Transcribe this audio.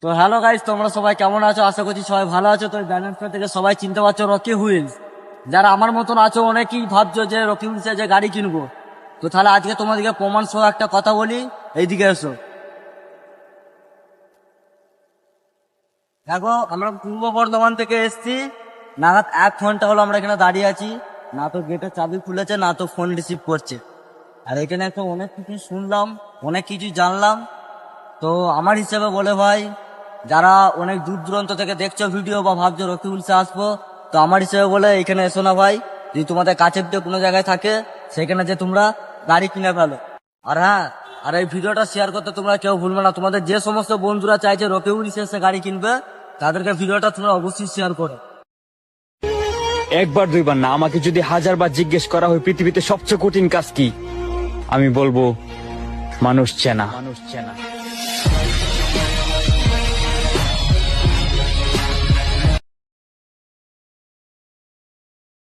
তো hello guys, তোমরা সবাই কেমন আছো? আশা করছি সবাই ভালো আছো। তো ব্যালেন্স থেকে সবাই চিনতে পারছো রকি হুইলস। যারা আমার মতন আছো অনেকেই ভাবছো যে রকি হুইলসে যে গাড়ি কিনবো। তো তাহলে আজকে তোমাদেরকে প্রমাণ সহ একটা কথা বলি, এইদিকে এসো। দেখো, আমরা পূর্ব বর্ধমান থেকে এসেছি। নাগাদ 1 ঘন্টা হলো আমরা এখানে দাঁড়িয়ে আছি। না তো গেটের চাবি খুলেছে, না তো ফোন রিসিভ করছে। আর এখানে একটা অনেক কিছু শুনলাম, অনেক কিছু জানলাম। তো আমার হিসেবে বলে ভাই, যারা অনেক দূর দূরান্ত থেকে দেখছো ভিডিও বা ভাবছো রকি উলসে আসবো, তো আমার হিসেবে বলে এখানে এসো না ভাই। যদি তোমাদের কাছের দিয়ে কোনো জায়গায় থাকে, সেখানে যে তোমরা গাড়ি কিনে ফেলো। আর হ্যাঁ, আর এই ভিডিওটা শেয়ার করতে তোমরা কেউ ভুলবে না। তোমাদের যে সমস্ত বন্ধুরা চাইছে রকি উলসে এসে গাড়ি কিনবে, তাদেরকে ভিডিওটা তোমরা অবশ্যই শেয়ার করো। একবার দুইবার না, আমাকে যদি 1000বার জিজ্ঞেস করা হয় পৃথিবীতে সবচেয়ে কঠিন কাজ কি, আমি বলবো মানুষ চেনা।